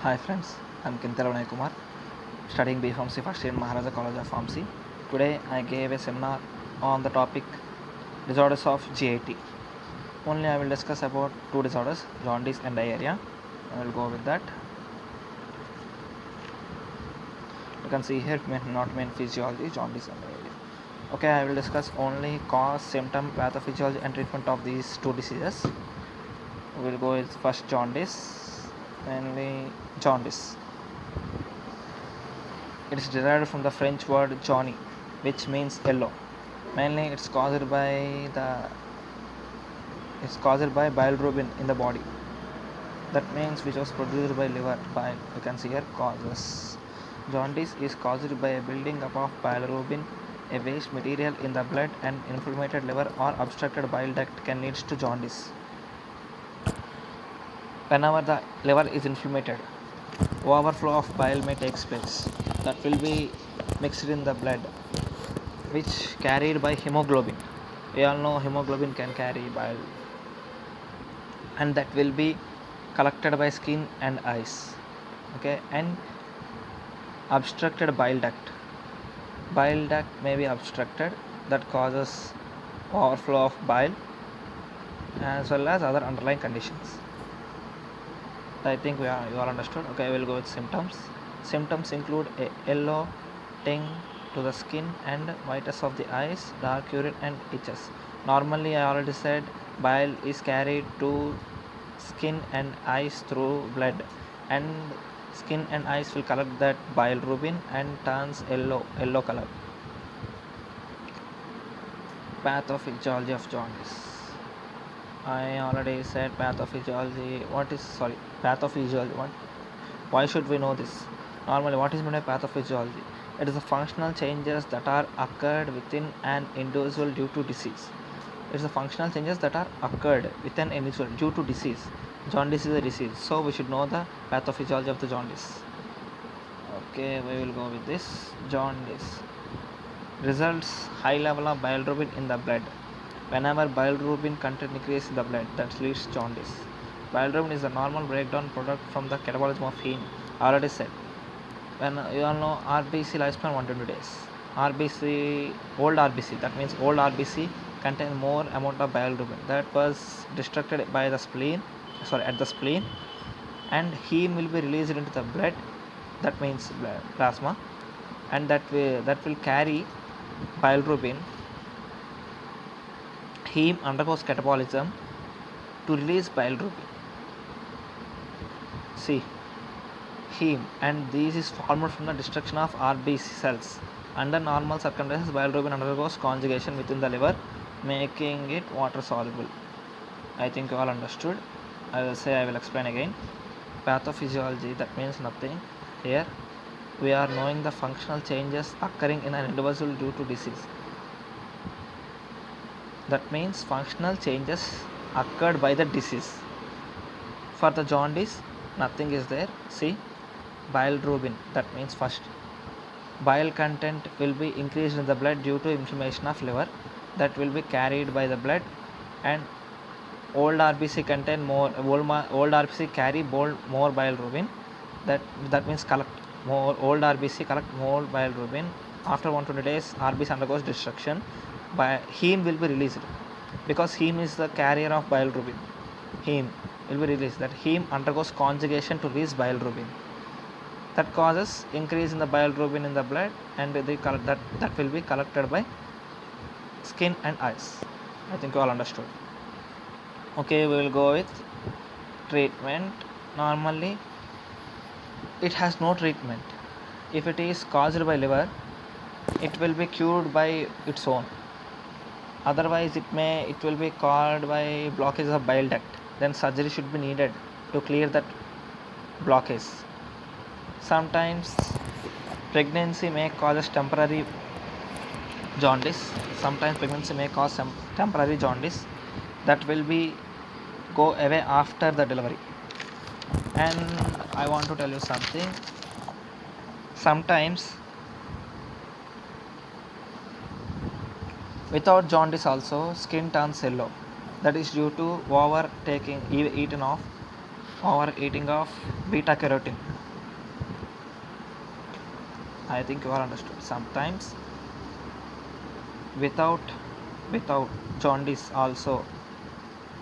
Hi friends, I'm Kintal Vinay Kumar, studying B.Pharmacy first year in Maharaja College of Pharmacy. Today I gave a seminar on the topic disorders of GIT. Only I will discuss about two disorders, jaundice and diarrhea. I will go with that. You can see here not main physiology, jaundice and diarrhea. Okay, I will discuss only cause, symptom, pathophysiology and treatment of these two diseases. We will go with first jaundice, mainly jaundice. It is derived from the French word jaune, which means yellow. Mainly, it's caused by bilirubin in the body. That means which was produced by liver. Bile. You can see here causes. Jaundice is caused by a building up of bilirubin, a waste material in the blood, and inflamed liver or obstructed bile duct can lead to jaundice. Whenever the liver is inflamed, overflow of bile may take place. That will be mixed in the blood, which carried by hemoglobin. We all know hemoglobin can carry bile, and that will be collected by skin and eyes. Okay, and obstructed bile duct may be obstructed, that causes overflow of bile as well as other underlying conditions. I think you all understood. Okay, I will go with symptoms include a yellow tinge to the skin and whites of the eyes, dark urine and itches. Normally I already said bile is carried to skin and eyes through blood, and skin and eyes will collect that bilirubin and turns yellow color. Pathophysiology of jaundice. I already said pathophysiology. Pathophysiology? Why should we know this? Normally, what is meant by pathophysiology? It is the functional changes that are occurred within an individual due to disease. It is the functional changes that are occurred within an individual due to disease. Jaundice is a disease, so we should know the pathophysiology of the jaundice. Okay, we will go with this. Jaundice results high level of bilirubin in the blood. Whenever bilirubin content increases in the blood, that leads to jaundice. Bilirubin is the normal breakdown product from the catabolism of heme. I already said. When you all know RBC lifespan 120 days. Old RBC, that means old RBC contain more amount of bilirubin that was destructed by the spleen, at the spleen, and heme will be released into the blood, that means plasma, and that will carry bilirubin. Heme undergoes catabolism to release bilirubin. See, heme, and this is formed from the destruction of RBC cells. Under normal circumstances, bilirubin undergoes conjugation within the liver, making it water soluble. I think you all understood. I will explain again. Pathophysiology, that means nothing. Here we are knowing the functional changes occurring in an individual due to disease. That means functional changes occurred by the disease. For the jaundice, nothing is there. See, bilirubin, that means first bile content will be increased in the blood due to inflammation of liver, that will be carried by the blood, and old RBC contain old RBC carry more bilirubin, that means collect more old RBC collect more bilirubin. After 120 days, RBC undergoes destruction. By heme will be released, because heme is the carrier of bilirubin. Heme will be released. That heme undergoes conjugation to release bilirubin. That causes increase in the bilirubin in the blood, and that will be collected by skin and eyes. I think you all understood. Okay, we will go with treatment. Normally, it has no treatment. If it is caused by liver, it will be cured by its own. Otherwise, it will be caused by blockage of bile duct. Then surgery should be needed to clear that blockage. Sometimes pregnancy may cause temporary jaundice. That will be go away after the delivery. And I want to tell you something. Sometimes without jaundice also, skin turns yellow. That is due to overeating of beta carotene. I think you are understood. Sometimes without without jaundice also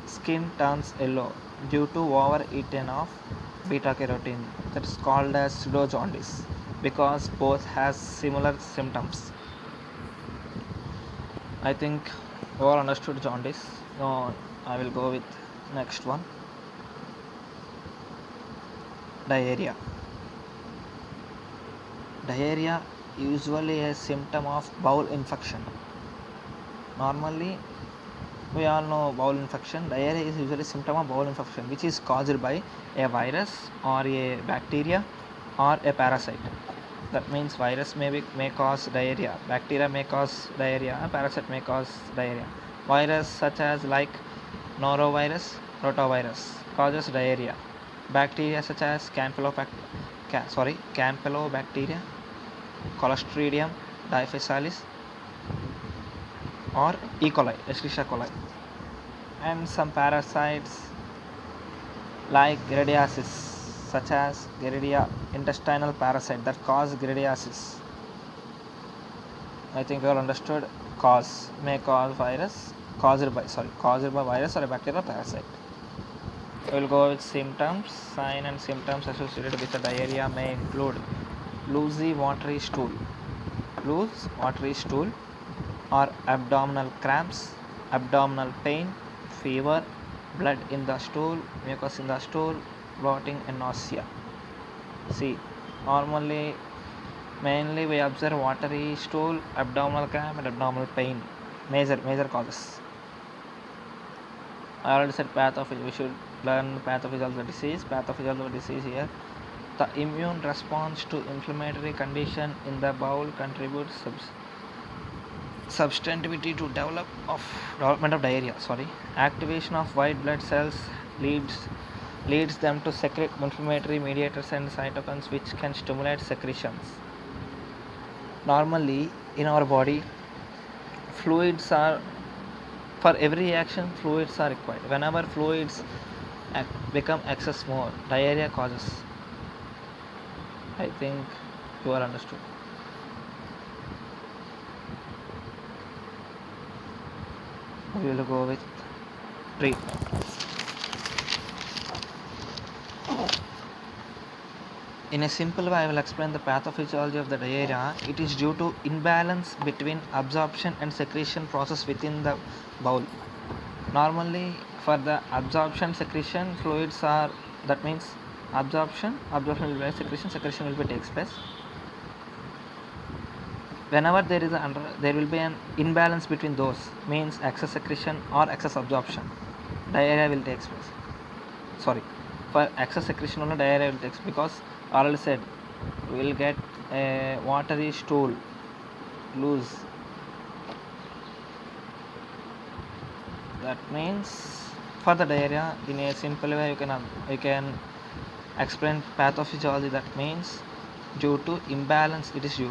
skin turns yellow due to overeating of beta carotene, that is called as pseudo jaundice, because both has similar symptoms. I think you all understood jaundice. Now I will go with next one, diarrhea. Diarrhea usually a symptom of bowel infection. Normally we all know bowel infection. Diarrhea is usually symptom of bowel infection which is caused by a virus or a bacteria or a parasite. That means virus may cause diarrhea, bacteria may cause diarrhea, and parasite may cause diarrhea. Virus such as like norovirus, rotavirus causes diarrhea. Bacteria such as campylobacteria, clostridium difficile, or E. coli, Escherichia coli, and some parasites like giardiasis, such as Giardia intestinal parasite that cause giardiasis. I think you all understood. May cause virus caused by virus or a bacterial parasite. We will go with symptoms. Sign and symptoms associated with the diarrhea may include loose watery stool or abdominal cramps, abdominal pain, fever, blood in the stool, mucus in the stool, bloating, and nausea. See, normally, mainly we observe watery stool, abdominal cramp, and abdominal pain. Major causes. I already said pathophysiology. We should learn pathophysiology of the disease. Pathophysiology of the disease here. The immune response to inflammatory condition in the bowel contributes substantivity to development of diarrhea. Activation of white blood cells leads them to secrete inflammatory mediators and cytokines which can stimulate secretions. Normally in our body, fluids are, for every reaction fluids are required. Whenever fluids become excess more, diarrhea causes. I think you are understood. We will go with treatment. In a simple way, I will explain the pathophysiology of the diarrhea. It is due to imbalance between absorption and secretion process within the bowel. Normally, for the absorption secretion, fluids are, that means absorption will be secretion will be takes place. Whenever there will be an imbalance between those, means excess secretion or excess absorption, diarrhea will take place. For excess secretion only diarrhea will take place, because I already said we will get a watery stool, loose. That means for the diarrhea, in a simple way you can explain pathophysiology. That means it is due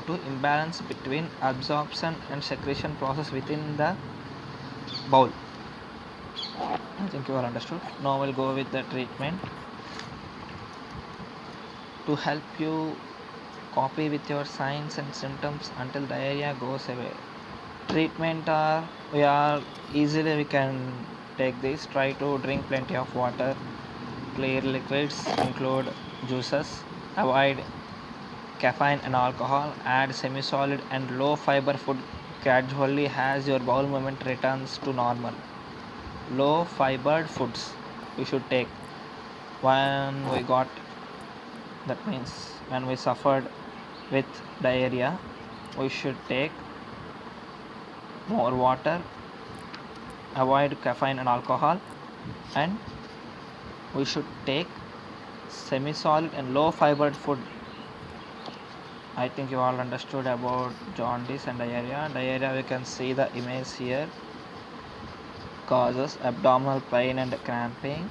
to imbalance between absorption and secretion process within the bowel. I think you are understood. Now we'll go with the treatment. To help you copy with your signs and symptoms until diarrhea goes away. Treatment we can take this. Try to drink plenty of water. Clear liquids include juices. Avoid caffeine and alcohol. Add semi-solid and low fiber food gradually as your bowel movement returns to normal. Low fibered foods we should take when we suffered with diarrhea. We should take more water, avoid caffeine and alcohol, and we should take semi-solid and low fibered food. I think you all understood about jaundice and diarrhea. Diarrhea, we can see the image here, causes abdominal pain and cramping,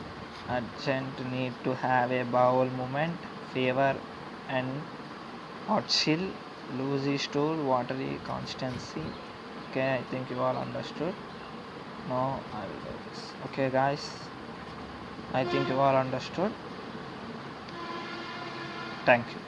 urgent need to have a bowel movement, fever and hot chill, loosey stool, watery consistency. Okay, I think you all understood. Now I will do this. Okay guys, I think you all understood. Thank you.